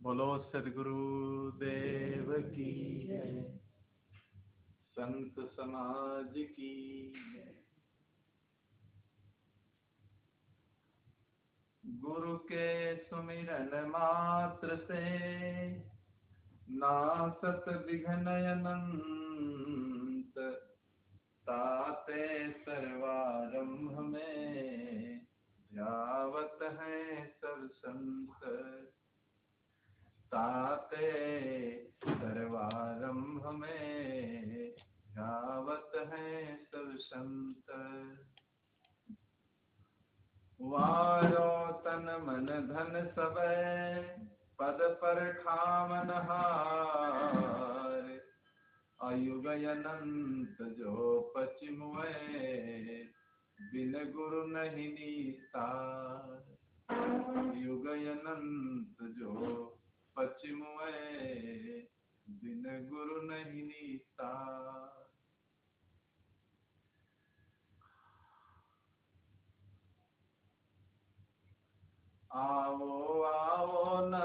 बोलो सदगुरु देव की जय, संत समाज की जय। गुरु के सुमिरन मात्र से नासत विघ्न अनंत, ताते सर्वारंभ में ध्यावत हैं सब संत। ताते सर्वारंभ में ध्यावत हैं सब संत। वारो तन मन धन सबे पद पर ठामन हार, अयुग अनंत जो पचिमुए बिन गुरु नहीं निस्तार। युग अनंत जो पचिमुए बिन गुरु नहीं निस्तार। आओ आओ न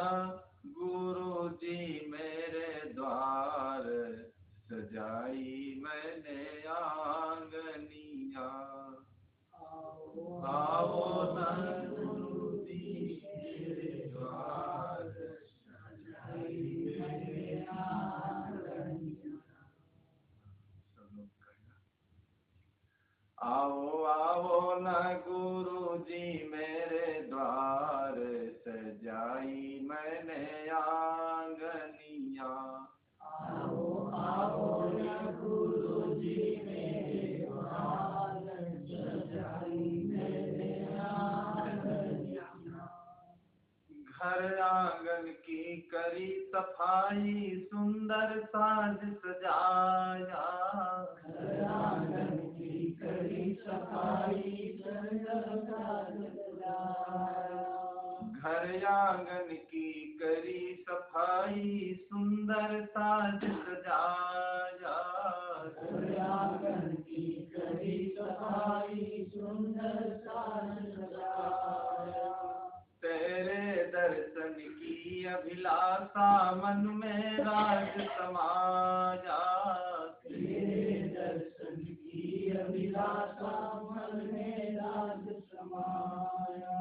गुरु जी मेरे द्वार, सजाई मैंने आंगनिया। आओ न गुरु जी मेरे द्वार, सजाई मैंने आंगनिया। आओ आओ न गुरु जी मेरे द्वार, सजाई मैंने आंगनिया। आओ आओ न गुरु जी मेरे द्वार, सजाई मैंने आंगनिया। घर आंगन की करी सफाई, सुंदर साज सजाया। घर आंगन करी सफाई, सुंदर साज सजाया। घर आंगन की करी सफाई, सुंदर साज सजाया। घर आंगन की करी सफाई, सुंदर साज सजाया। तेरे दर्शन की अभिलाषा मन में राज समाया। तेरे दर्शन की अभिलाषा मन में राज समाया।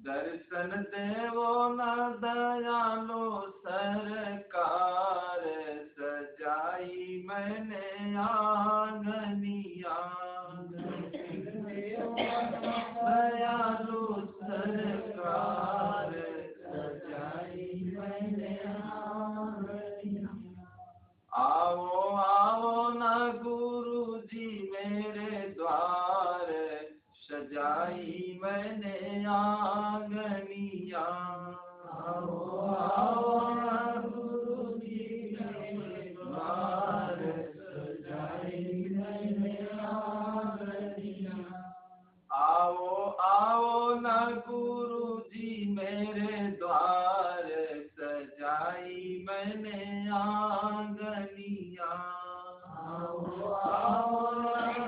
दर्शन देवो न दयालो सरकार, सजाई मैंने आंगनिया। दयालु सरकार, सजाई मैंने आंगनिया। आओ आओ न गुरु जी मेरे द्वार, सजाई मैंने आंगनिया। आओ आओ न गुरु जी मेरे द्वार, सजाई मैंने आंगनिया। आओ आओ न गुरु जी मेरे द्वार, सजाई मैंने आंगनिया। आओ आओ न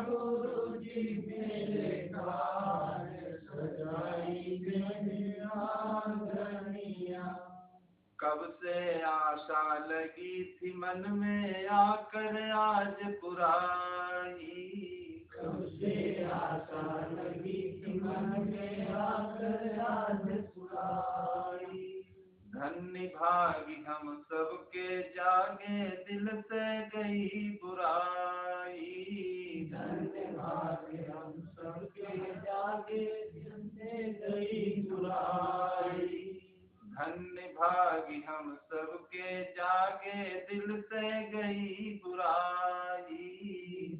गुरु जी मेरे द्वार, सजाई मैंने आंगनिया। कब से आशा लगी थी मन में, आकर आज पुराई। कब से आशा लगी थी मन में, आकर आज पुराई। धन्य भागी हम सबके जागे, दिल से गई बुराई। धन्य भागी हम सबके जागे, दिल से गई बुराई। धन्य भागी हम सबके जागे, दिल से गई बुराई।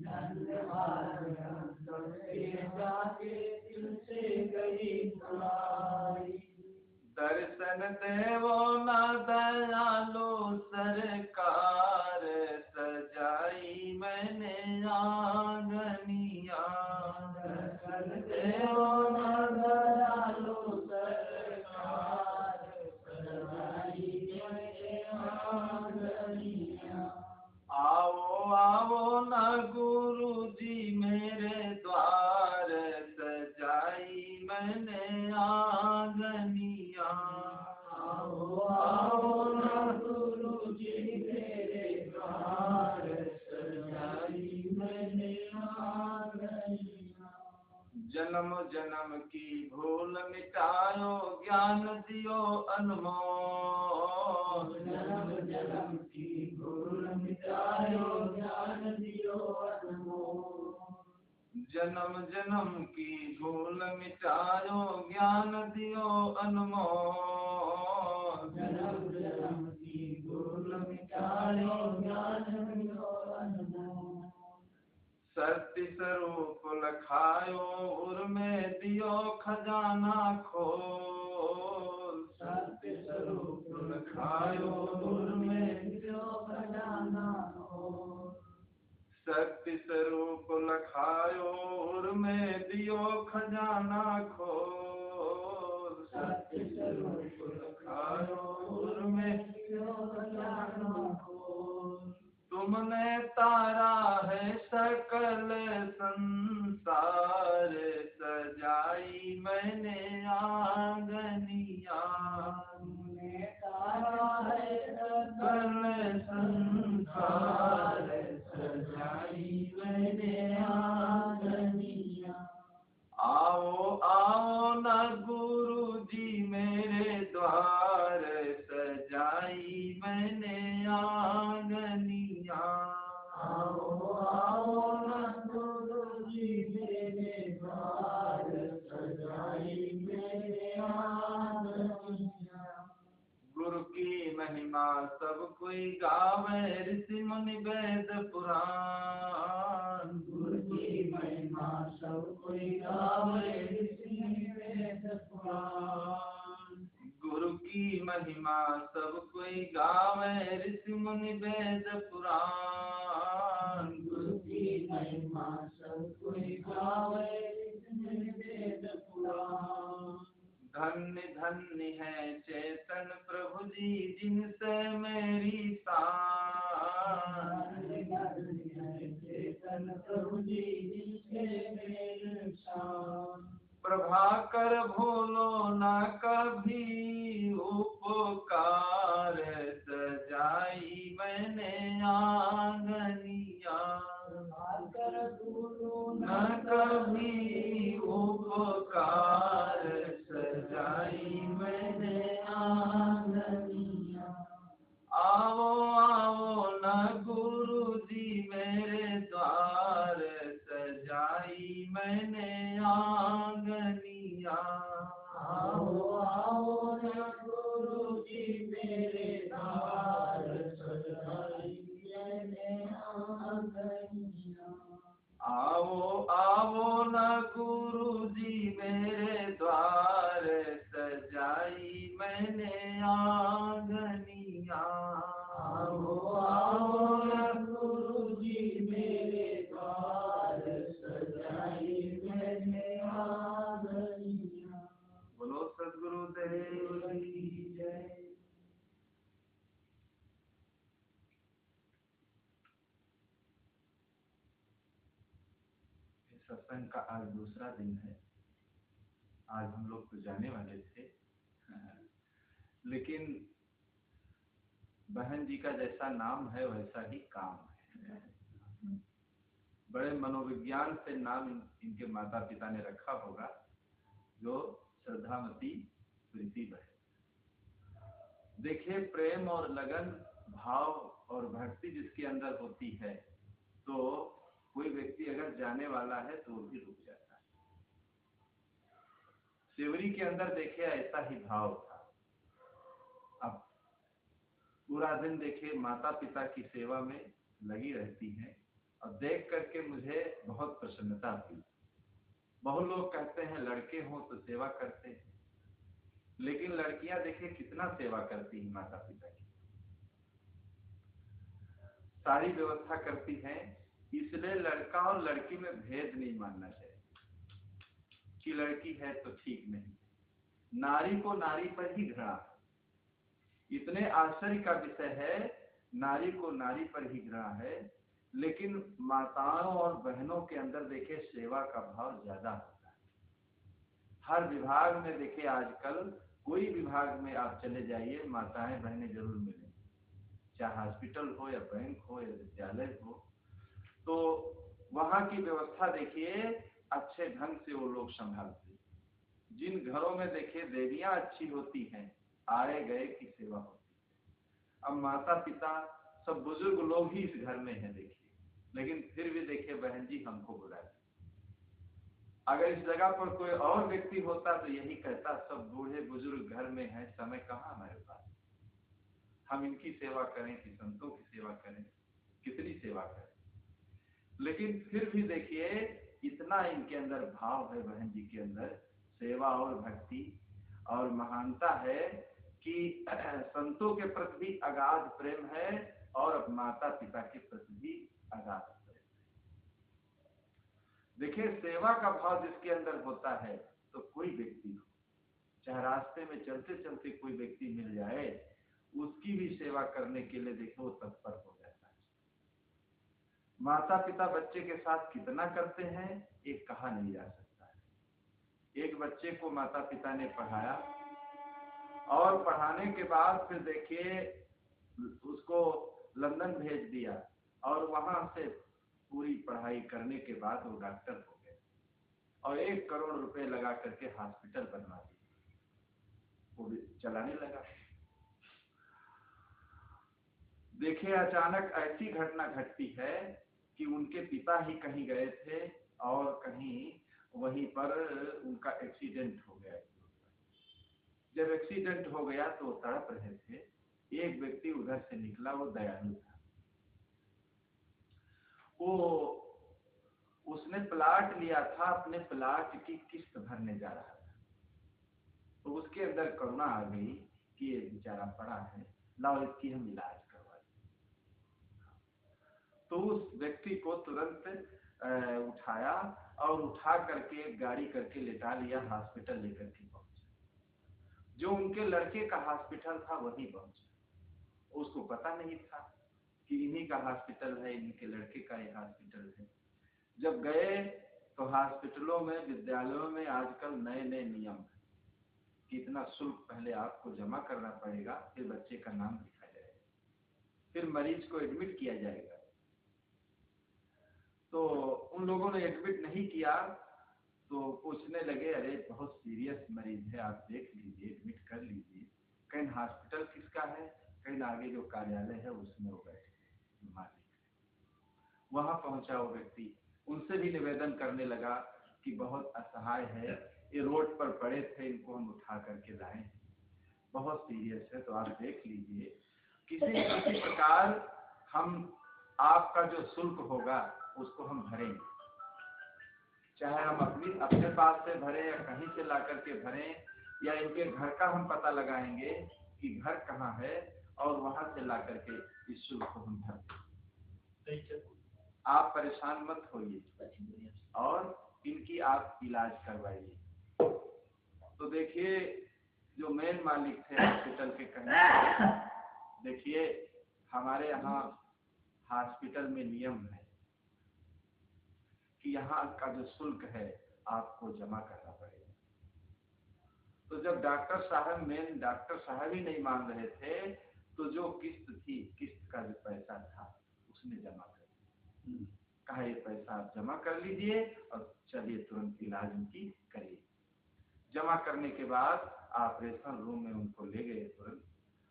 धन्य भागी हम सबके जागे, दिल से गई बुराई। दर्शन देवो न दयालो सरकार, सजाई मैंने आंगनिया। दर्शन देवो न दयालो सरकार, सजाई मैंने आंगनिया। आओ आओ न गुरु जी मेरे द्वार, सजाई मैंने आंगनिया। आओ आओ जन्म जन्म की भूल मिटायो ज्ञान दियो अनमोल। जन्म जन्म की भूल मिटायो ज्ञान दियो अनमोल। जन्म जन्म की भूल मिटायो ज्ञान दियो अनमोल। जन्म जन्म की भूल मिटायो ज्ञान दियो अनमोल। सत्य स्वरूप लखायो उर में दियो खजाना खोल। सत्य स्वरूप लखायो उर में दियो खजाना खोल। सत्य स्वरूप लखायो उर में दियो खजाना खोल। सत्य स्वरूप लखायो उर में दियो खजाना खोल। तुमने तारा है सकल संसार सजाई मैंने आंगनिया। तुमने तारा है सकल संसार सजाई मैंने आंगनिया। आओ आओ न गुरु जी मेरे द्वार सजाई मैंने आंगनिया। आओ आओ न गुरु जी मेरे द्वार सजाई मेरे आंगनिया। गुरु की महिमा सब कोई गावे ऋषि मुनि वेद पुराण। गुरु की महिमा सब कोई गावे ऋषि मुनि वेद पुराण। गुरु की महिमा सब कोई गावे ऋषि मुनि वेद पुराण। गुरु की महिमा सब कोई गावे ऋषि मुनि वेद पुराण। धन्य धन्य है चेतन प्रभु जी जिनसे मेरी शान। चेतन प्रभु जी जिनसे मेरी शान। प्रभाकर भूलो न कभी उपकार सजाई मैंने आंगनिया। प्रभाकर भूलो न कभी उपकार सजाई मैंने आंगनिया। आओ आओ न गुरु जी मेरे द्वार सजाई मैंने आंगनिया। आओ आओ न गुरु जी मेरे द्वार सजाई मैंने आंगनिया। आओ आओ न गुरु जी मेरे द्वार सजाई मैंने आंगनिया। आओ आओ न गुरु जी मेरे द्वार सजाई मैंने आंगनिया। बोलो सद्गुरुदेव की जय। सत्संग का आज दूसरा दिन है। आज हम लोग तो जाने वाले थे, लेकिन बहन जी का जैसा नाम है वैसा ही काम है। बड़े मनोविज्ञान से नाम इनके माता पिता ने रखा होगा, जो श्रद्धामती प्रीति बहन। देखिए, प्रेम और लगन, भाव और भक्ति जिसके अंदर होती है, तो कोई व्यक्ति अगर जाने वाला है तो वो भी रुक जाता है। सेवरी के अंदर देखिए ऐसा ही भाव था। अब पूरा दिन देखिए माता पिता की सेवा में लगी रहती हैं, और देख करके मुझे बहुत प्रसन्नता हुई। बहुत लोग कहते हैं लड़के हो तो सेवा करते हैं, लेकिन लड़कियां देखिए कितना सेवा करती हैं माता पिता की, सारी व्यवस्था करती हैं। इसलिए लड़का और लड़की में भेद नहीं मानना चाहिए कि लड़की है तो ठीक नहीं। नारी को नारी पर ही घृणा है। इतने आश्चर्य का विषय है, नारी को नारी पर ही घृणा है, लेकिन माताओं और बहनों के अंदर देखिए सेवा का भाव ज्यादा होता है। हर विभाग में देखिए आजकल कोई विभाग में आप चले जाइए, माताएं बहनें जरूर मिलेंगी, चाहे हॉस्पिटल हो या बैंक हो या विद्यालय हो। तो वहां की व्यवस्था देखिए, अच्छे ढंग से वो लोग संभालते। जिन घरों में देखिए देवियां अच्छी होती हैं, आए गए की सेवा होती है। अब माता पिता सब बुजुर्ग लोग ही इस घर में हैं देखिए, लेकिन फिर भी देखिए बहन जी हमको बुलाते। अगर इस जगह पर कोई और व्यक्ति होता तो यही कहता, सब बूढ़े बुजुर्ग घर में हैं, समय कहाँ हमारे पास, हम इनकी सेवा करें कि संतों की सेवा करें, कितनी सेवा करें। लेकिन फिर भी देखिए इतना इनके अंदर भाव है, बहन जी के अंदर सेवा और भक्ति और महानता है कि संतों के प्रति भी अगाध प्रेम है और माता पिता के प्रति भी अगाध प्रेम है। देखिए सेवा का भाव जिसके अंदर होता है तो कोई व्यक्ति हो, चाहे रास्ते में चलते चलते कोई व्यक्ति मिल जाए, उसकी भी सेवा करने के लिए देखो तत्पर हो जाता है। माता पिता बच्चे के साथ कितना करते हैं एक कहा नहीं जा सकता है। एक बच्चे को माता पिता ने पढ़ाया और पढ़ाने के बाद फिर देखिए उसको लंदन भेज दिया और वहां से पूरी पढ़ाई करने के बाद वो डॉक्टर हो गए और 1 करोड़ रुपए लगा करके हॉस्पिटल बनवा दिया, वो भी चलाने लगा। देखिए अचानक ऐसी घटना घटती है कि उनके पिता ही कहीं गए थे और कहीं वहीं पर उनका एक्सीडेंट हो गया। जब एक्सीडेंट हो गया तो तड़प रहे थे, एक व्यक्ति उधर से निकला, वो दयालु था, वो उसने प्लाट लिया था, अपने प्लाट की किस्त भरने जा रहा था, तो उसके अंदर करुणा आ गई कि ये बेचारा पड़ा है, लाओ इसकी हम इलाज करवा दें। तो उस व्यक्ति को तुरंत उठाया और उठा करके गाड़ी करके लेटा लिया, हॉस्पिटल लेकर के पहुंचा। जो उनके लड़के का हॉस्पिटल था वहीं पहुंचा, उसको पता नहीं था कि इन्हीं का हॉस्पिटल है, इनके लड़के का ये हॉस्पिटल है। जब गए तो हॉस्पिटलों में, विद्यालयों में आजकल नए नए नियम है कि इतना शुल्क पहले आपको जमा करना पड़ेगा, फिर बच्चे का नाम लिखा जाएगा, फिर मरीज को एडमिट किया जाएगा। तो उन लोगों ने एडमिट नहीं किया तो पूछने लगे, अरे बहुत सीरियस मरीज है, आप देख लीजिए, एडमिट कर लीजिए। कहीं हॉस्पिटल किसका है, कहीं आगे जो कार्यालय है उसमें हो गए मालिक। वहां पहुंचा वो व्यक्ति, उनसे भी निवेदन करने लगा कि बहुत असहाय है, ये रोड पर पड़े थे, इनको हम उठा करके लाए, बहुत सीरियस है, तो आप देख लीजिए, किसी न किसी प्रकार हम आपका जो शुल्क होगा उसको हम भरेंगे, चाहे हम अपने पास से भरें या कहीं से ला करके भरें, या इनके घर का हम पता लगाएंगे कि घर कहाँ है और वहां से ला करके इस शुल्क को हम भर। आप परेशान मत होइए और इनकी आप इलाज करवाइए। तो देखिए जो मेन मालिक थे हॉस्पिटल के कहने, देखिए हमारे यहाँ हॉस्पिटल में नियम है कि यहाँ का जो शुल्क है आपको जमा करना पड़ेगा। तो जब डॉक्टर साहब ही नहीं मान रहे थे, तो जो किस्त थी, किस्त का जो पैसा था उसने जमा कर दिया। कहा ये पैसा आप जमा कर लीजिए और चलिए तुरंत इलाज उनकी करिए। जमा करने के बाद ऑपरेशन रूम में उनको ले गए। तुरंत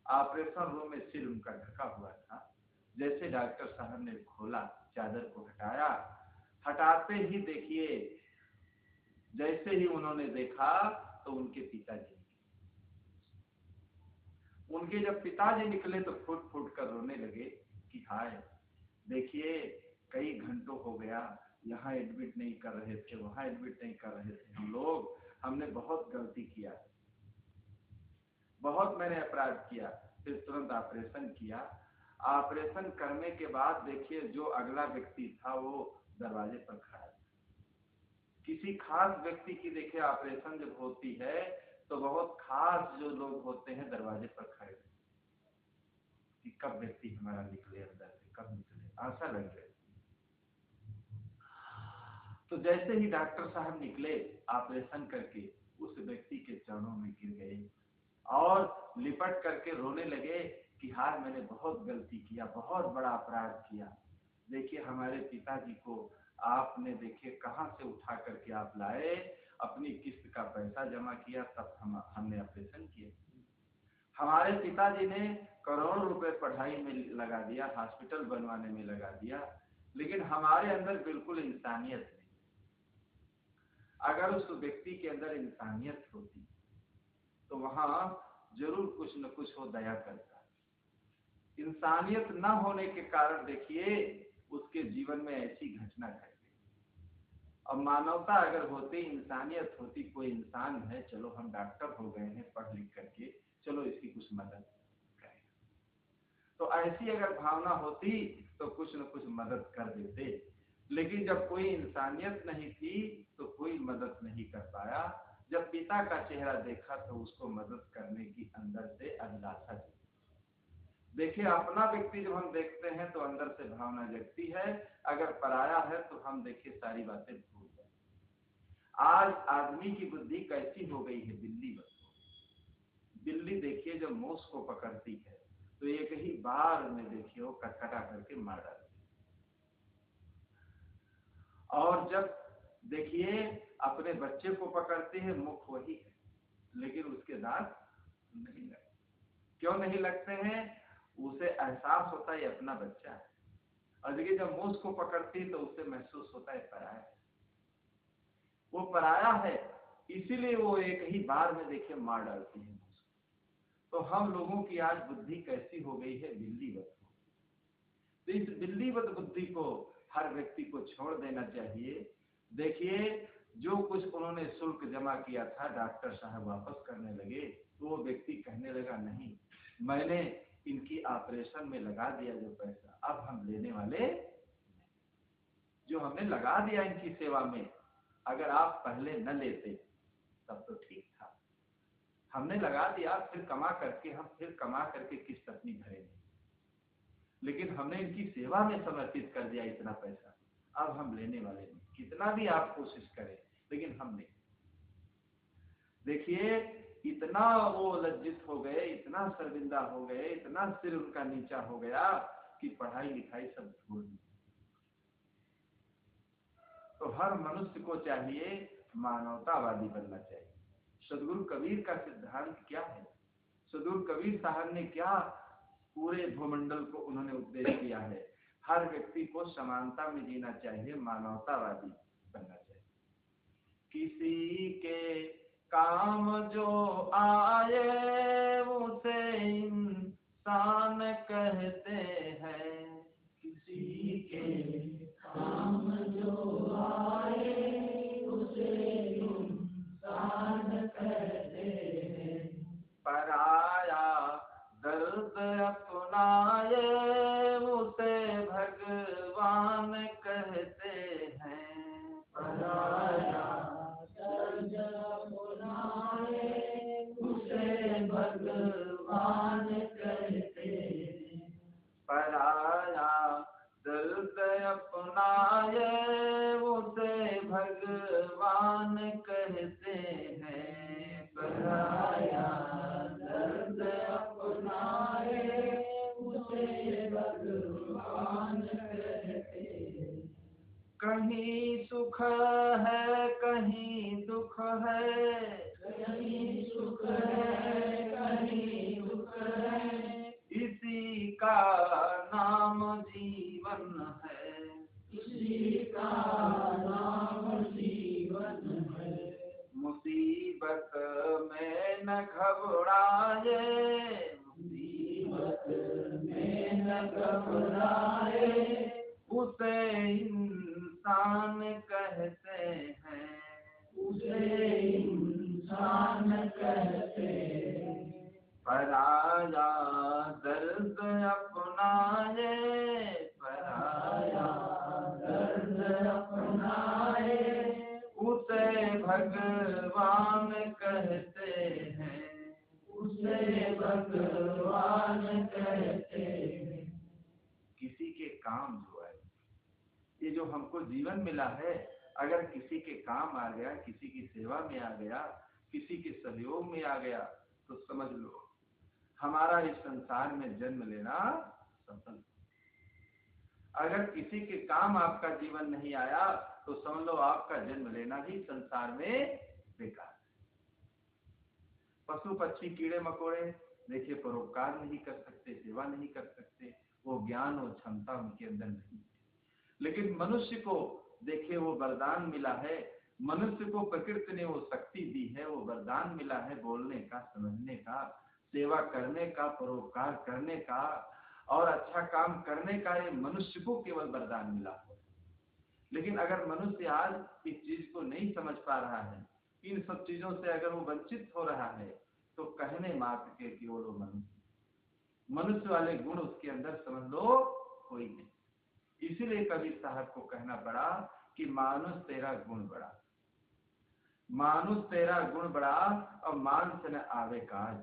ऑपरेशन रूम में सिर उनका ढका हुआ था। जैसे डॉक्टर साहब ने खोला, चादर को हटाया, हटाते ही देखिए जैसे ही उन्होंने देखा तो उनके पिताजी, उनके जब पिताजी निकले तो फुट फुट कर रोने लगे कि हाय देखिए कई घंटों हो गया, यहाँ एडमिट नहीं कर रहे थे, वहाँ एडमिट नहीं कर रहे थे, हम लोग, हमने बहुत गलती किया, बहुत मैंने अपराध किया। फिर तुरंत ऑपरेशन किया। ऑपरेशन करने के बाद देखिए जो अगला व्यक्ति था वो दरवाजे पर खड़ा था। किसी खास व्यक्ति की देखिए ऑपरेशन जब होती है तो बहुत खास जो लोग होते हैं दरवाजे पर खड़े कि कब व्यक्ति हमारा निकले अंदर से, कब निकले, आशा लग रही। तो जैसे ही डॉक्टर साहब निकले ऑपरेशन करके, उस व्यक्ति के चरणों में गिर गए और लिपट करके रोने लगे कि हाय मैंने बहुत गलती किया, बहुत बड़ा अपराध किया। देखिए हमारे पिताजी को आपने देखे कहाँ से उठा करके आप लाए, अपनी किस्त का पैसा जमा किया, तब हमने ऑपरेशन किया। हमारे पिताजी ने करोड़ों रुपए पढ़ाई में लगा दिया, हॉस्पिटल बनवाने में लगा दिया, लेकिन हमारे अंदर बिल्कुल इंसानियत नहीं। अगर उस व्यक्ति के अंदर इंसानियत होती तो वहां जरूर कुछ न कुछ हो दया करता। इंसानियत न होने के कारण देखिए उसके जीवन में ऐसी घटना घट गई। अब मानवता अगर होती, इंसानियत होती, कोई इंसान है, चलो हम डॉक्टर हो गए हैं पढ़ लिख करके, चलो इसकी कुछ मदद करें, तो ऐसी अगर भावना होती तो कुछ न कुछ मदद कर देते। लेकिन जब कोई इंसानियत नहीं थी तो कोई मदद नहीं कर पाया। जब पिता का चेहरा देखा तो उसको मदद करने की अंदर से अभिलाषा थी। देखिए अपना व्यक्ति जब हम देखते हैं तो अंदर से भावना जगती है, अगर पराया है तो हम देखिए सारी बातें भूल जाते। आज आदमी की बुद्धि कैसी हो गई है, बिल्ली बस। बिल्ली देखिए जब मूस को पकड़ती है तो एक ही बार में देखिए वो कटकटा करके मार डालती है। और जब देखिए अपने बच्चे को पकड़ते हैं, मुख वही है लेकिन उसके दांत नहीं लगते। क्यों नहीं लगते हैं? उसे एहसास होता है अपना बच्चा है। और देखिए जब मूस को पकड़ती तो उसे महसूस होता है पराया, वो पराया है, इसीलिए वो एक ही बार में देखिए मार डालती है। तो हम लोगों की आज बुद्धि कैसी हो गई है, बिल्लीवत। तो इस बिल्लीवत बुद्धि को हर व्यक्ति को छोड़ देना चाहिए। देखिए जो कुछ उन्होंने शुल्क जमा किया था, डॉक्टर साहब वापस करने लगे, तो वो व्यक्ति कहने लगा नहीं, मैंने इनकी ऑपरेशन में लगा दिया जो पैसा, अब हम लेने वाले, जो हमने लगा दिया इनकी सेवा में, अगर आप पहले न लेते तब तो ठीक था। हमने लगा दिया, फिर कमा करके किस्त अपनी भरेंगे, लेकिन हमने इनकी सेवा में समर्पित कर दिया इतना पैसा, अब हम लेने वाले नहीं। कितना भी आप कोशिश करें लेकिन हम नहीं। देखिए इतना वो लज्जित हो गए, इतना शर्मिंदा हो गए, इतना सिर उनका नीचा हो गया कि पढ़ाई लिखाई सब छोड़ दी। तो हर मनुष्य को चाहिए मानवतावादी बनना चाहिए। सदगुरु कबीर का सिद्धांत क्या है? सदगुरु कबीर साहब ने क्या पूरे भूमंडल को उन्होंने उपदेश दिया है? हर व्यक्ति को समानता में जीना चाहिए, मानवतावादी बनना चाहिए। किसी के काम जो आए उसे इंसान कहते हैं, किसी के काम जो आए उसे इंसान कहते हैं, पराया दर्द अपनाए उसे भगवान कहते हैं, पराया दर्द अपनाए उसे भगवान कहते हैं, पराया दर्द अपनाए उसे भगवान कहते हैं, पराया दर्द अपनाए उसे भगवान कहते हैं। कहीं सुख है कहीं दुख है, कहीं सुख है कहीं दुख है, इसी का नाम जीवन है, इसी का नाम जीवन है। मुसीबत में न घबराए, मुसीबत में न घबराए उसे इंसान कहते हैं, उसे इंसान कहते हैं। पराया दर्द अपनाए, पराया दर्द अपनाए उसे भगवान कहते हैं, उसे भगवान कहते हैं। किसी के काम जो है, ये जो हमको जीवन मिला है, अगर किसी के काम आ गया, किसी की सेवा में आ गया, किसी के सहयोग में आ गया, तो समझ लो हमारा इस संसार में जन्म लेना सफल। अगर किसी के काम आपका जीवन नहीं आया तो समझ लो आपका जन्म लेना भी संसार में बेकार है। पशु पक्षी कीड़े मकोड़े देखिए परोपकार नहीं कर सकते, सेवा नहीं कर सकते, वो ज्ञान और क्षमता उनके अंदर नहीं है। लेकिन मनुष्य को देखिए वो वरदान मिला है, मनुष्य को प्रकृति ने वो शक्ति दी है, वो वरदान मिला है बोलने का, समझने का, सेवा करने का, परोपकार करने का और अच्छा काम करने का। ये मनुष्य को केवल वरदान मिला है। लेकिन अगर मनुष्य आज इस चीज को नहीं समझ पा रहा है, इन सब चीजों से अगर वो वंचित हो रहा है, तो कहने मात्र के केवल वो मनुष्य वाले गुण उसके अंदर समझ लो कोई नहीं। इसीलिए कवि साहब को कहना पड़ा कि मानुष तेरा गुण बड़ा, मानुष तेरा गुण बड़ा और मान से न आवे काज,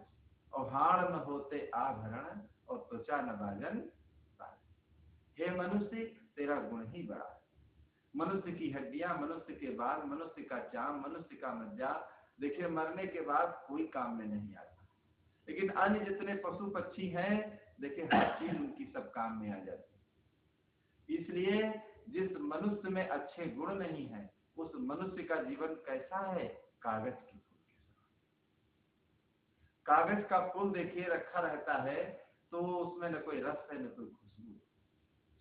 और हाड़ न होते आभरण और त्वचा न बाजन। हे मनुष्य तेरा गुण ही बड़ा है। मनुष्य की हड्डियां, मनुष्य के बाल, मनुष्य का चाम, मनुष्य का मज्जा देखिए मरने के बाद कोई काम में नहीं आता। लेकिन अन्य जितने पशु पक्षी हैं देखिए हर चीज उनकी सब काम में आ जाती है। इसलिए जिस मनुष्य में अच्छे गुण नहीं है उस मनुष्य का जीवन कैसा है, कागज के फूल के समान। कागज का फूल देखिए रखा रहता है तो उसमें न कोई रस है न कोई खुशबू।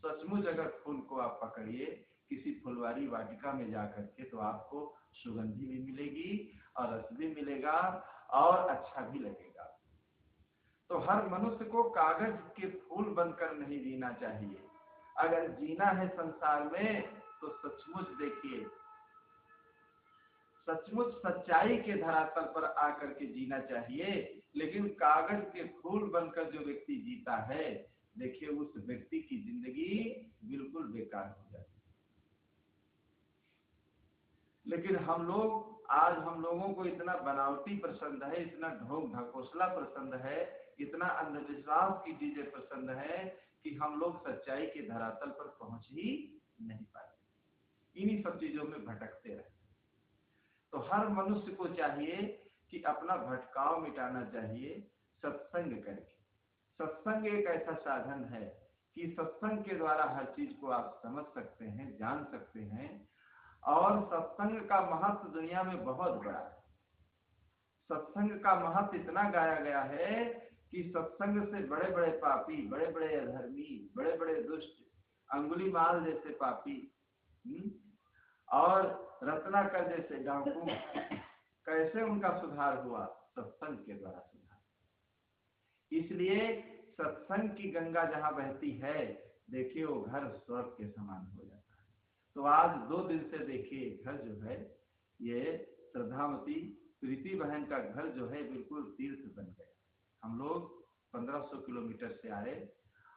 सचमुच अगर फूल को आप पकड़िए किसी फुलवारी वाटिका में जाकर के तो आपको सुगंधी भी मिलेगी और रस भी मिलेगा और अच्छा भी लगेगा। तो हर मनुष्य को कागज के फूल बनकर नहीं जीना चाहिए। अगर जीना है संसार में तो सचमुच देखिए, सचमुच सच्चाई के धरातल पर आकर के जीना चाहिए। लेकिन कागज के फूल बनकर जो व्यक्ति जीता है देखिए उस व्यक्ति की जिंदगी बिल्कुल बेकार हो जाती है। लेकिन हम लोगों को इतना बनावटी पसंद है, इतना ढोंग ढकोसला पसंद है, इतना अंधविश्वास की चीजें पसंद है कि हम लोग सच्चाई के धरातल पर पहुंच ही नहीं पाते, इन्हीं सब चीजों में भटकते रहते। तो हर मनुष्य को चाहिए कि अपना भटकाव मिटाना चाहिए सत्संग करके। सत्संग एक ऐसा साधन है कि सत्संग के द्वारा हर चीज को आप समझ सकते हैं, जान सकते हैं। और सत्संग का महत्व दुनिया में बहुत बड़ा है। सत्संग का महत्व इतना गाया गया है कि सत्संग से बड़े बड़े पापी, बड़े बड़े अधर्मी, बड़े बड़े दुष्ट, अंगुलीमाल जैसे पापी और रत्नाकर जैसे डाकू, कैसे उनका सुधार हुआ, सत्संग के द्वारा सुधार। इसलिए सत्संग की गंगा जहाँ बहती है देखिए वो घर स्वर्ग के समान हो जाता है। तो आज 2 दिन से देखिए घर जो है ये श्रद्धामती प्रीति बहन का घर जो है बिल्कुल तीर्थ बन गया। हम लोग 1500 किलोमीटर से आए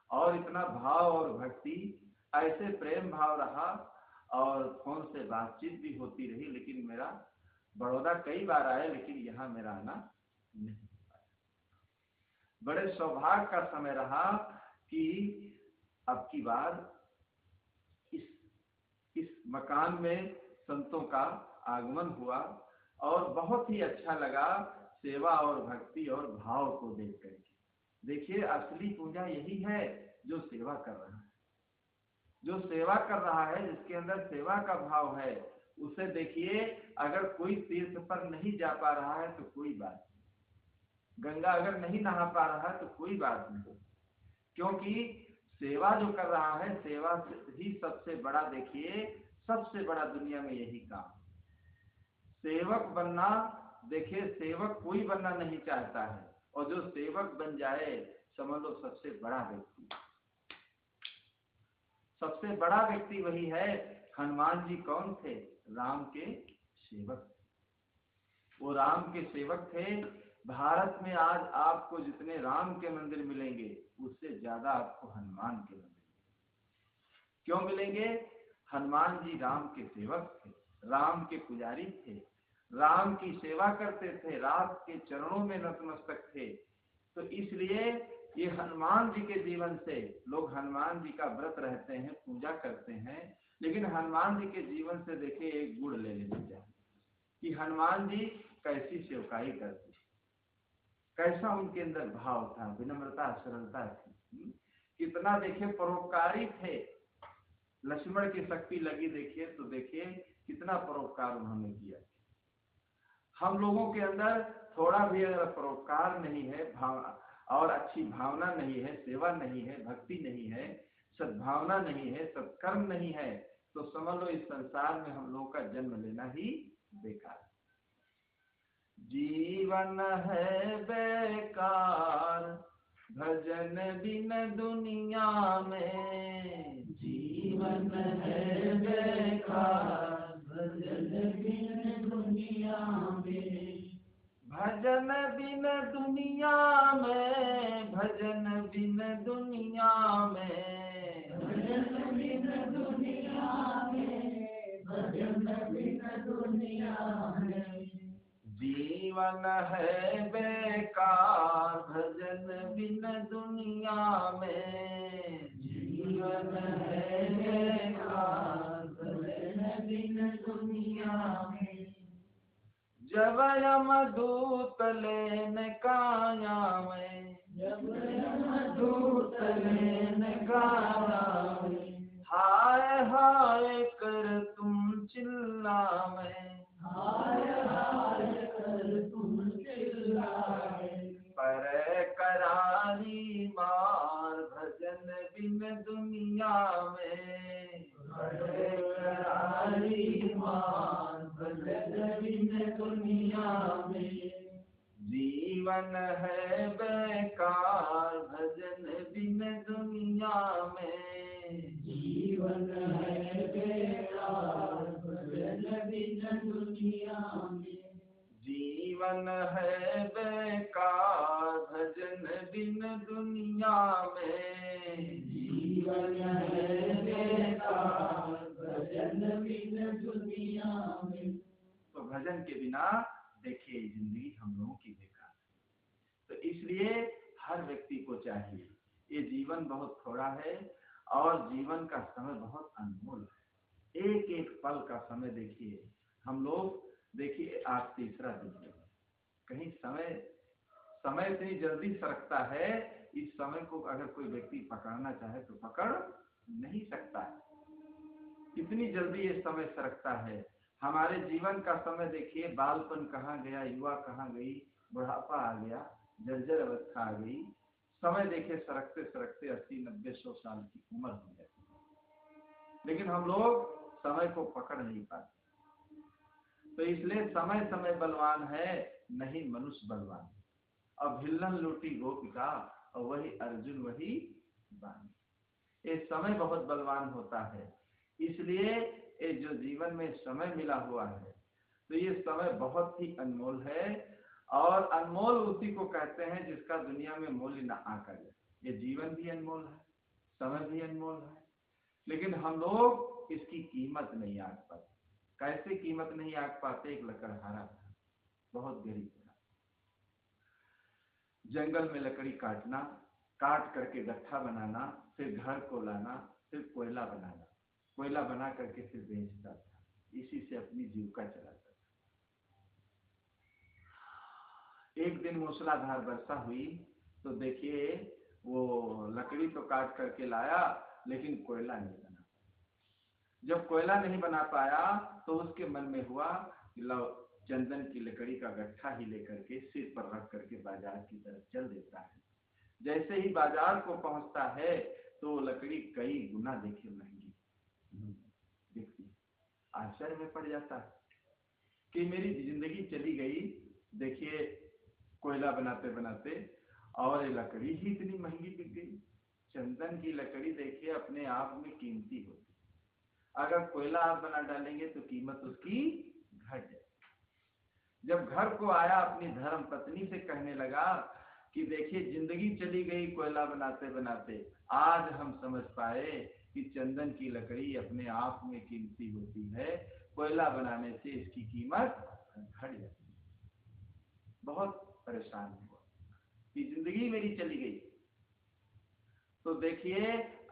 और इतना भाव और भक्ति, ऐसे प्रेम भाव रहा और फोन से बातचीत भी होती रही। लेकिन मेरा बड़ौदा कई बार आए लेकिन यहाँ मेरा आना नहीं पाया। बड़े सौभाग्य का समय रहा कि अब की बार इस मकान में संतों का आगमन हुआ और बहुत ही अच्छा लगा सेवा और भक्ति और भाव को देख करके। देखिए असली पूजा यही है जो सेवा कर रहा है, जो सेवा कर रहा है, जिसके अंदर सेवा का भाव है। उसे देखिए अगर कोई तीर्थ पर नहीं जा पा रहा है तो कोई बात नहीं, गंगा अगर नहीं नहा पा रहा है तो कोई बात नहीं, क्योंकि सेवा जो कर रहा है सेवा ही सबसे बड़ा, देखिए सबसे बड़ा दुनिया में यही काम। सेवक बनना, देखिए सेवक कोई बनना नहीं चाहता है और जो सेवक बन जाए समझ लो सबसे बड़ा व्यक्ति। सबसे बड़ा व्यक्ति वही है। हनुमान जी कौन थे? राम के सेवक। वो राम के सेवक थे। भारत में आज आपको जितने राम के मंदिर मिलेंगे उससे ज्यादा आपको हनुमान के मंदिर क्यों मिलेंगे? हनुमान जी राम के सेवक थे, राम के पुजारी थे, राम की सेवा करते थे, राम के चरणों में नतमस्तक थे। तो इसलिए ये हनुमान जी के जीवन से लोग हनुमान जी का व्रत रहते हैं, पूजा करते हैं। लेकिन हनुमान जी के जीवन से देखिए एक गुण ले लेना चाहिए कि हनुमान जी कैसी सेवकाई करते, कैसा उनके अंदर भाव था, विनम्रता सरलता थी, कितना देखिए परोपकारी थे। लक्ष्मण की शक्ति लगी देखिए, तो देखिए कितना परोपकार उन्होंने किया। हम लोगों के अंदर थोड़ा भी अगर परोपकार नहीं है, और अच्छी भावना नहीं है, सेवा नहीं है, भक्ति नहीं है, सद्भावना नहीं है, सत्कर्म नहीं है, तो समझ लो इस संसार में हम लोगों का जन्म लेना ही बेकार। जीवन है बेकार भजन बिन दुनिया में, जीवन है बेकार भजन बिन दुनिया में, भजन बिन दुनिया में, भजन बिन दुनिया में, भजन बिन दुनिया में, भजन बिन दुनिया में, जीवन है बेकार भजन बिन दुनिया में, जीवन है बेकार भजन बिन दुनिया में, जब यमदूत लेन काया में, जब यमदूत लेन काया में, हाय हाय कर तुम चिल्लावे, हाय हाय कर तुम चिल्लाए, पर करारी मार भजन बिन दुनिया में, बड़े करारी मार भजन बिन दुनिया में, जीवन है बेकार भजन बिन दुनिया में, जीवन है बेकार भजन बिन दुनिया में, जीवन है बेकार भजन बिन दुनिया में, जीवन है बेकार भजन बिन दुनिया में। तो भजन के बिना देखिए जिंदगी हम लोगों की बेकार। तो इसलिए हर व्यक्ति को चाहिए, ये जीवन बहुत थोड़ा है और जीवन का समय बहुत अनमोल है। एक एक पल का समय देखिए, हम लोग देखिए आज तीसरा दिन है, कहीं समय इतनी जल्दी सरकता है, इस समय को अगर कोई व्यक्ति पकड़ना चाहे तो पकड़ नहीं सकता है, कितनी जल्दी ये समय सरकता है। हमारे जीवन का समय देखिए, बालपन कहाँ गया, युवा कहाँ गई, बुढ़ापा आ गया, जर्जर अवस्था आ गई, समय देखिए सरकते सरकते 80-90-100 साल की उम्र हो जाती है, लेकिन हम लोग समय को पकड़ नहीं पाते। तो इसलिए समय समय बलवान है, नहीं मनुष्य बलवान। अब हिल्लन लूटी गोपिका और वही अर्जुन वही बानी। ये समय बहुत बलवान होता है, इसलिए ये जो जीवन में समय मिला हुआ है, तो ये समय बहुत ही अनमोल है, और अनमोल उसी को कहते हैं जिसका दुनिया में मूल्य न आकर जाए। ये जीवन भी अनमोल है, समय भी अनमोल है, लेकिन हम लोग इसकी कीमत नहीं आंक पाते। कैसे कीमत नहीं आंक पाते? एक लकड़हारा था, बहुत गरीब था, जंगल में लकड़ी काटना, काट करके गट्ठा बनाना, फिर घर को लाना, फिर कोयला बनाना, कोयला बना करके फिर बेचता था, इसी से अपनी जीविका चलाता था। एक दिन मूसलाधार वर्षा हुई, तो देखिए वो लकड़ी तो काट करके लाया, लेकिन कोयला नहीं बना। जब कोयला नहीं बना पाया तो उसके मन में हुआ कि लो चंदन की लकड़ी का गट्ठा ही लेकर के सिर पर रख करके बाजार की तरफ चल देता है। जैसे ही बाजार को पहुंचता है तो लकड़ी कई गुना देखिए महंगी दिखती, आश्चर्य में पड़ जाता है कि मेरी जिंदगी चली गई, देखिए कोयला बनाते बनाते, और ये लकड़ी ही इतनी महंगी बिक गई। चंदन की लकड़ी देखिए अपने आप में कीमती होती, अगर कोयला आप बना डालेंगे तो कीमत उसकी घट जाए। जब घर को आया अपनी धर्म पत्नी से कहने लगा कि देखिए जिंदगी चली गई कोयला बनाते बनाते, आज हम समझ पाए कि चंदन की लकड़ी अपने आप में कीमती होती है, कोयला बनाने से इसकी कीमत घट जाती है। बहुत परेशान हुआ कि जिंदगी मेरी चली गई। तो देखिए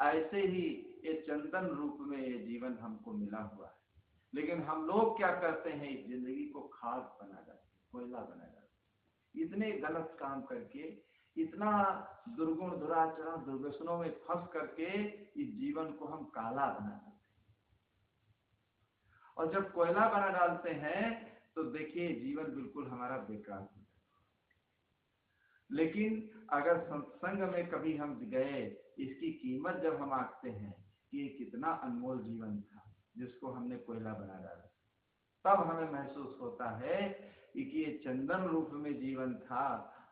ऐसे ही ये चंदन रूप में ये जीवन हमको मिला हुआ है, लेकिन हम लोग क्या करते हैं, इस जिंदगी को खाद बना डालते, कोयला बना डालते, इतने गलत काम करके, इतना दुर्गुण दुराचरण दुर्व्यसनों में फंस करके इस जीवन को हम काला बना देते। और जब कोयला बना डालते हैं तो देखिए जीवन बिल्कुल हमारा बेकार हो जाता है। लेकिन अगर सत्संग में कभी हम गए, इसकी कीमत जब हम आंकते हैं कि ये कितना अनमोल जीवन था जिसको हमने कोयला बना डाला, तब हमें महसूस होता है कि ये चंदन रूप में जीवन था,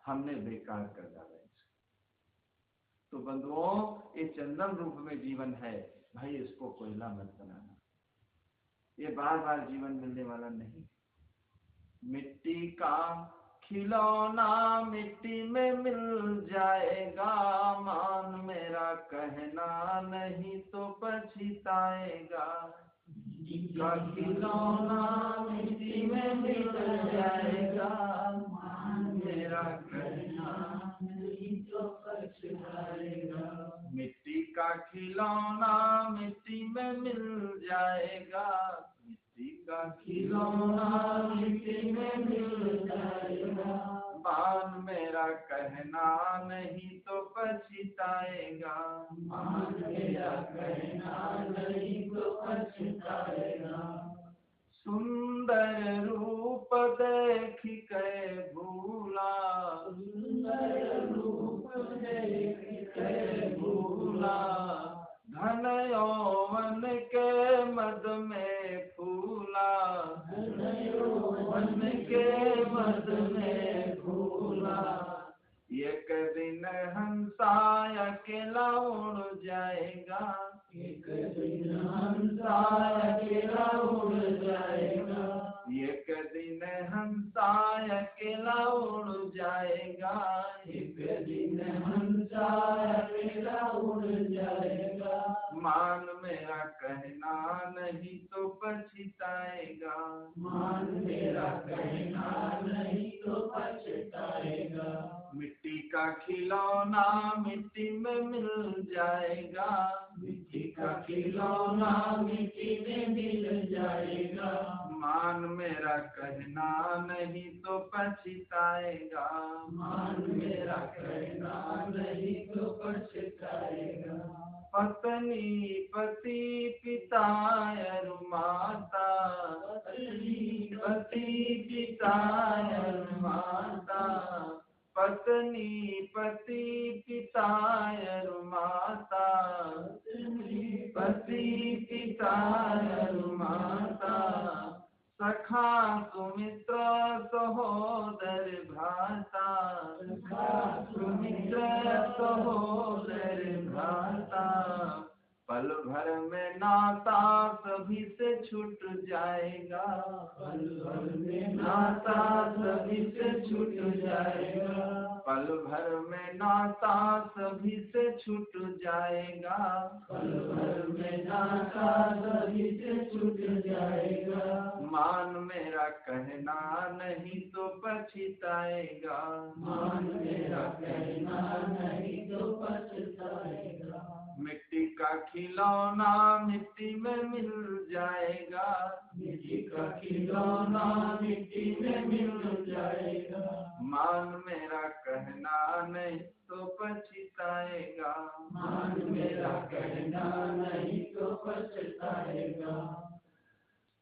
हमने बेकार कर डाला इसको। तो बंधुओं, ये चंदन रूप में जीवन है, भाई इसको कोयला मत बनाना। ये बार बार जीवन मिलने वाला नहीं। मिट्टी का खिलौना मिट्टी में मिल जाएगा, मान मेरा कहना नहीं तो पछताएगा। का खिलौना मिट्टी में मिल जाएगा, मान मेरा कहना नहीं तो पछताएगा। मिट्टी का खिलौना मिट्टी में मिल जाएगा, मिट्टी का खिलौना मिट्टी में मिल जाएगा, मान मेरा कहना नहीं तो पछताएगा। मान मेरा कहना नहीं तो पछताएगा। सुंदर रूप देख के भूला, सुंदर रूप देख के भूला, धन यौवन के मद में फूला, धन यौवन के मद में फूला। एक दिन हंसा अकेला उड़ जाएगा, एक दिन हंसा अकेला उड़ जाएगा, एक दिन हंसा अकेला उड़ जाएगा, एक दिन हंसा अकेला उड़ जाएगा। मान मेरा कहना नहीं तो पछताएगा, मान मेरा कहना नहीं तो पछताएगा। मिट्टी का खिलौना मिट्टी में मिल जाएगा, मिट्टी का खिलौना मिट्टी में मिल जाएगा, मान मेरा कहना नहीं तो पछताएगा, मान मेरा कहना नहीं तो पछताएगा। पत्नी पति पिता और माता, पत्नी पति पिता और माता, पत्नी पति पिता और माता, पति पिता और माता, सखा सुमित्र सहोदर भ्राता, सखा सुमित्र सहोदर भ्राता। पल भर में नाता सभी से छूट जाएगा, पल भर में नाता सभी से छूट जाएगा, पल भर में नाता सभी से छूट जाएगा, पल भर में नाता सभी से छूट जाएगा। मान मेरा कहना नहीं तो पछताएगा, मान मेरा कहना नहीं तो पछताएगा। मिट्टी का खिलौना मिट्टी में मिल जाएगा, मिट्टी का खिलौना मिट्टी में मिल जाएगा, मान मेरा कहना नहीं तो पछताएगा, मान मेरा कहना नहीं तो पछताएगा।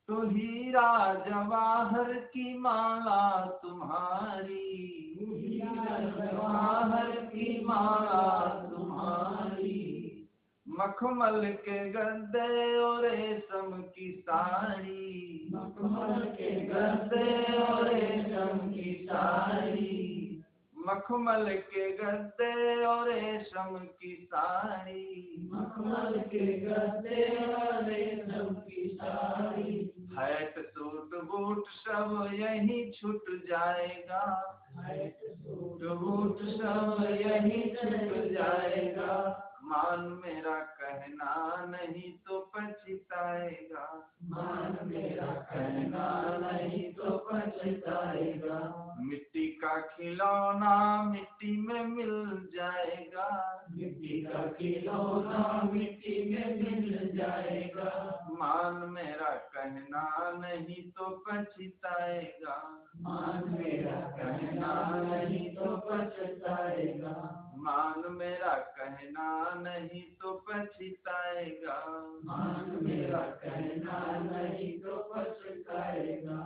तो हीरा जवाहर की माला तुम्हारी, हीरा जवाहर की माला तुम्हारी, मखमल के गद्दे और रेशम की साड़ी, मखमल के गद्दे और रेशम की साड़ी, मखमल के गद्दे और रेशम की साड़ी, मखमल के गद्दे और रेशम की साड़ी। हैट सूट बूट सब यही छूट जाएगा, हैट सूट बूट सब यही छूट जाएगा, मान मेरा कहना नहीं तो पछताएगा, मान मेरा कहना नहीं तो पछताएगा। मिट्टी का खिलौना मिट्टी में मिल जाएगा, मिट्टी का खिलौना मिट्टी में मिल जाएगा, मान मेरा कहना नहीं तो पछताएगा, मान मेरा कहना नहीं तो पछताएगा। मान मान मेरा कहना नहीं तो पछताएगा। मान मेरा कहना नहीं तो पछताएगा।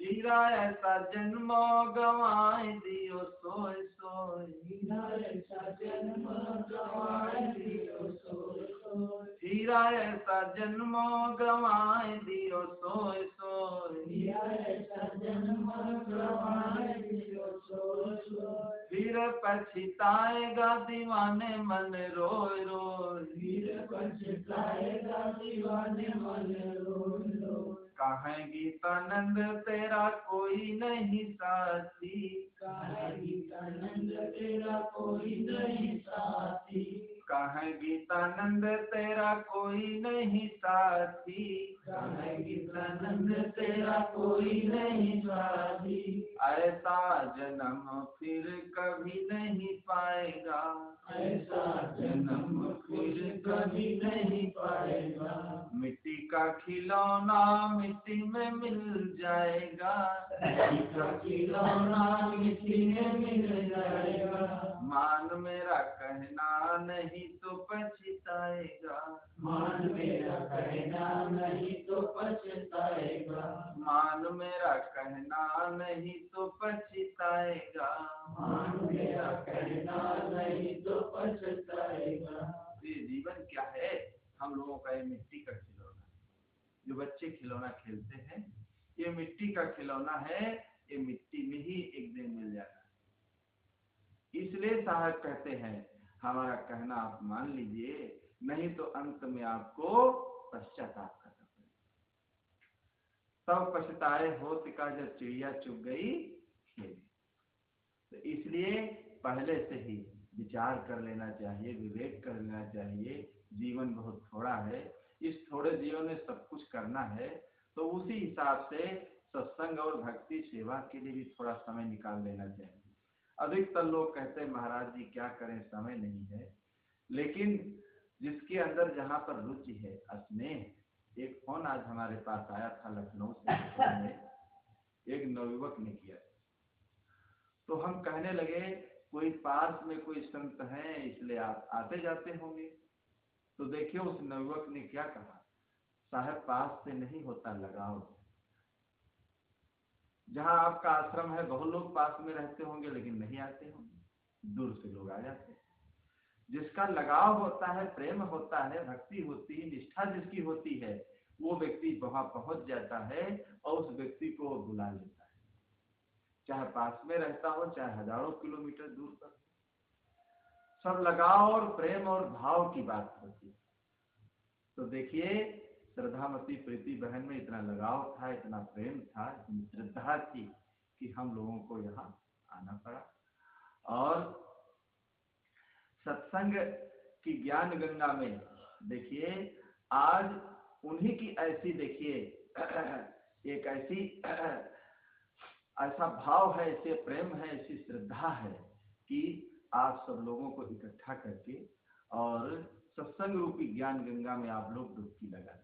हीरा ऐसा जन्मो गवाए दियो सोए सोए। हीरा ऐसा जन्म गवाए दियो सोए सोए। हीरा ऐसा जन्मो गवाए दियो सोए सोए। हीरा ऐसा जन्म गवाए दियो सोए सोए। फिर पछताएगा दीवाने मन रोए रोए। फिर पछताएगा दीवाने मन रोए रोए। कहें गीतानंद तेरा कोई नहीं साथी। कहे गीतानंद तेरा कोई नहीं साथी। कहें गीतानंद तेरा कोई नहीं साथी। कहे गीतानंद तेरा कोई नहीं साथी। ऐसा जन्म फिर कभी नहीं पाएगा। ऐसा जन्म फिर कभी नहीं पाएगा। मिट्टी का खिलौना मिट्टी में मिल जाएगा। मिट्टी का खिलौना मिट्टी में मिल जाएगा। मान मेरा कहना नहीं तो पछताएगा। मान मेरा कहना नहीं तो पछताएगा। मान मेरा कहना नहीं तो पछताएगा। मान मेरा कहना नहीं तो पछताएगा। ये जीवन क्या है? हम लोगों का ये मिट्टी का खिलौना, जो बच्चे खिलौना खेलते हैं, ये मिट्टी का खिलौना है। ये मिट्टी में ही एक दिन मिल जाना। इसलिए साहब कहते हैं हमारा कहना आप मान लीजिए, नहीं तो अंत में आपको पश्चाताप करना पड़ेगा। तब पछताए होत का जब चिड़िया चुग गई खेत। तो इसलिए पहले से ही विचार कर लेना चाहिए, विवेक कर लेना चाहिए। जीवन बहुत थोड़ा है, इस थोड़े जीवन में सब कुछ करना है, तो उसी हिसाब से सत्संग और भक्ति सेवा के लिए भी थोड़ा समय निकाल लेना चाहिए। अधिकतर लोग कहते हैं महाराज जी क्या करें, समय नहीं है। लेकिन जिसके अंदर जहाँ पर रुचि है, स्नेह। एक फोन आज हमारे पास आया था लखनऊ से, एक नवयुवक ने किया। तो हम कहने लगे कोई पास में कोई संत है इसलिए आप आते जाते होंगे। तो देखिए उस नवयुवक ने क्या कहा, साहब पास से नहीं होता लगाव। जहाँ आपका आश्रम है बहुत लोग पास में रहते होंगे लेकिन नहीं आते होंगे, दूर से लोग आ जाते हैं। जिसका लगाव होता है, प्रेम होता है, भक्ति होती है, निष्ठा जिसकी होती है, वो व्यक्ति वहां पहुंच जाता है और उस व्यक्ति को बुला लेता है, चाहे पास में रहता हो चाहे हजारों किलोमीटर दूर पर। सब लगाव और प्रेम और भाव की बात होती है। तो देखिए श्रद्धामती प्रीति बहन में इतना लगाव था, इतना प्रेम था, इतनी श्रद्धा थी कि हम लोगों को यहाँ आना पड़ा। और सत्संग की ज्ञान गंगा में देखिए आज उन्हीं की ऐसी देखिए एक ऐसी ऐसा भाव है, ऐसे प्रेम है, ऐसी श्रद्धा है कि आप सब लोगों को इकट्ठा करके और सत्संग रूपी ज्ञान गंगा में आप लोग डुबकी लगा।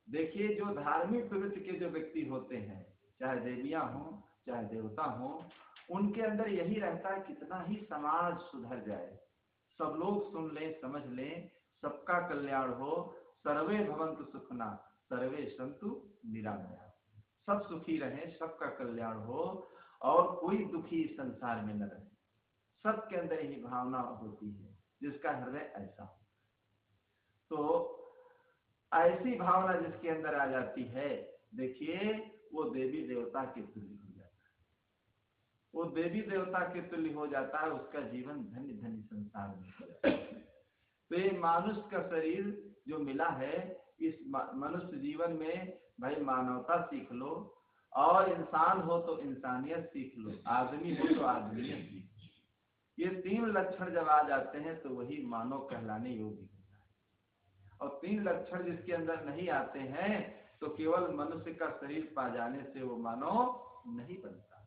देखिए जो धार्मिक प्रवृत्ति के जो व्यक्ति होते हैं, चाहे देवियां हों चाहे देवता हों, उनके अंदर यही रहता है कितना ही समाज सुधर जाए, सब लोग सुन लें, समझ लें, सबका कल्याण हो। सर्वे भवन्तु सुखिनः सर्वे सन्तु निरामयाः। सब सुखी रहें, सबका कल्याण हो और कोई दुखी संसार में न रहे। सबके अंदर यही भावना होती है जिसका हृदय ऐसा हो। तो ऐसी भावना जिसके अंदर आ जाती है, देखिए वो देवी देवता के तुल्य हो जाता है। वो देवी देवता के तुल्य हो जाता है, उसका जीवन धन्य धन्य संसार में हो जाता है। तो ये मनुष्य का शरीर जो मिला है, इस मनुष्य जीवन में भाई मानवता सीख लो, और इंसान हो तो इंसानियत सीख लो, आदमी हो तो आदमियत सीख लो। ये तीन लक्षण जब आ जाते हैं तो वही मानव कहलाने योग्य होता है। और तीन लक्षण जिसके अंदर नहीं आते हैं तो केवल मनुष्य का शरीर पा जाने से वो मानव नहीं बनता।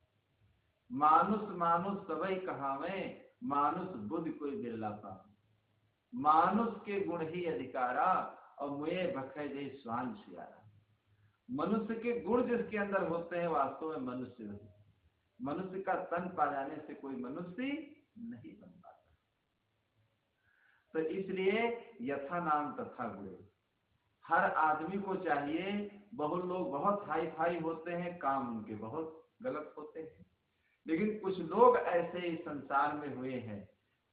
मानुष मानुष सबई कहावें, मानुष बुद्धि कोई बिरला पावे। मानुष के गुण ही अधिकारा, और मुए भखे जय स्वान सियारा। मनुष्य के गुण जिसके अंदर होते हैं वास्तव में मनुष्य। मनुष्य का तन पा जाने से कोई मनुष्य नहीं बन पाता। तो इसलिए यथा नाम तथा गुरु। हर आदमी को चाहिए, बहुत लोग बहुत हाई फाई होते हैं, काम उनके बहुत गलत होते हैं, लेकिन कुछ लोग ऐसे इस संसार में हुए हैं,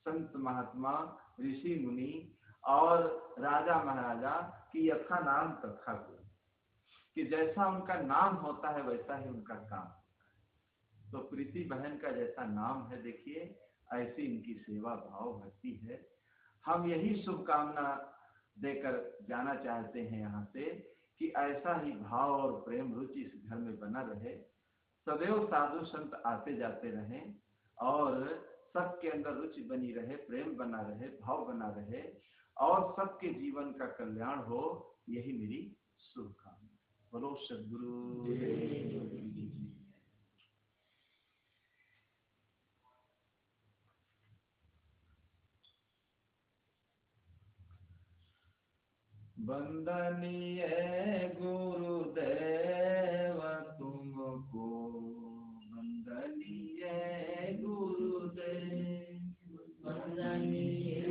संत महात्मा, ऋषि मुनि और राजा महाराजा की यथा नाम तथा गुरु, कि जैसा उनका नाम होता है वैसा ही उनका काम होता है। तो प्रीति बहन का जैसा नाम है, देखिए ऐसी इनकी सेवा भाव भक्ति है। हम यही शुभकामना देकर जाना चाहते हैं यहाँ से कि ऐसा ही भाव और प्रेम रुचि इस घर में बना रहे, सदैव साधु संत आते जाते रहें और सबके अंदर रुचि बनी रहे, प्रेम बना रहे, भाव बना रहे और सबके जीवन का कल्याण हो, यही मेरी शुभकामना। बोलो सद्गुरु वंदनीय गुरुदेव तुमको, वंदनीय गुरुदेव, वंदनीय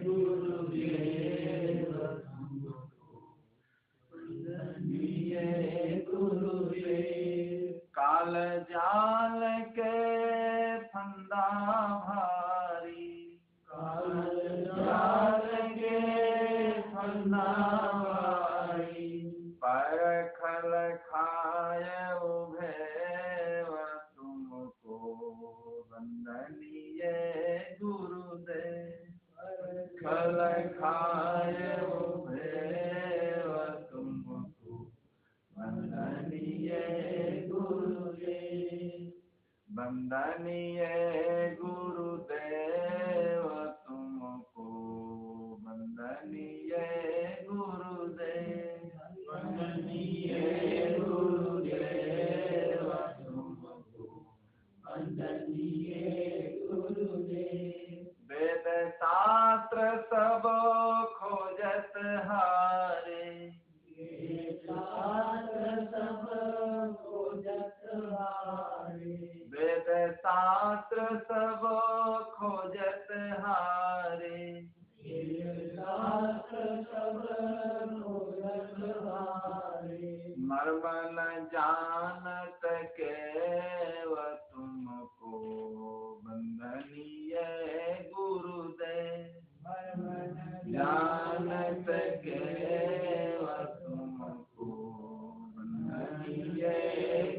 गुरुदेव तुमको, वंदनीय गुरुदेव। काल जाल के फंदा भारी, काल जाल के फंदा भारी, पर खल खाय उभे तुमको, वंदनीय गुरुदेव, खल खाय उभे तुमको, वंदनीय गुरुदेव, वंदनीय गुरुदेव तुमको, वंदनीय गुरुदेव, वंदनीय गुरुदेव तुमको, वंदनीय गुरुदेव। वेद शास्त्र सब खोजत हारे, शास्त्र सब खोजत हारे, वेद शास्त्र सब खोजत हारे, शास्त्र सब खोजत हारे। मर्म न जानत केव तुमको, वंदनीय गुरुदेव, जानत केव तुमको, वंदनीय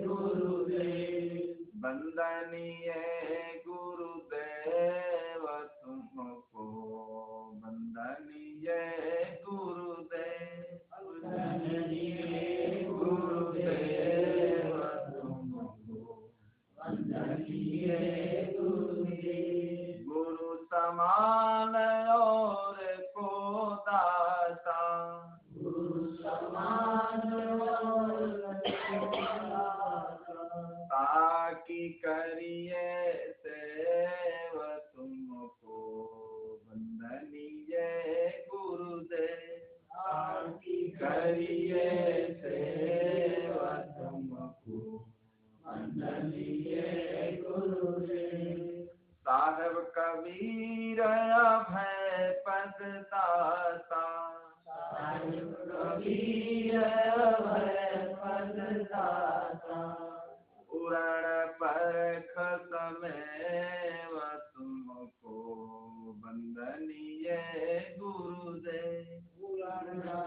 गुरुदेव, वंदनीय गुरुदेव तुमको, वंदनीय गुरुदेव, वंदनीय गुरुदेव तुमको, वंदनीय गुरुदेव। गुरु समान और को दाता, गुरु समान और ताकि करिए सेव तुमको, वंदनीय गुरुदेव, ताकि करिए सेव तुमको, वंदनीय गुरुदेव। साहेब कबीर अभय पद दाता, साहिब कबीर अभय पद दाता, उरण परख समेव तुमको, वंदनीय गुरुदेव,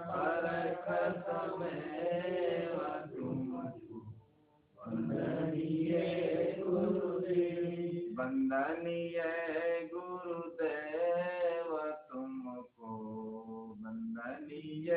परख समेव तुमको, वंदनीय गुरुदेव, वंदनीय गुरुदेव तुमको, वंदनीय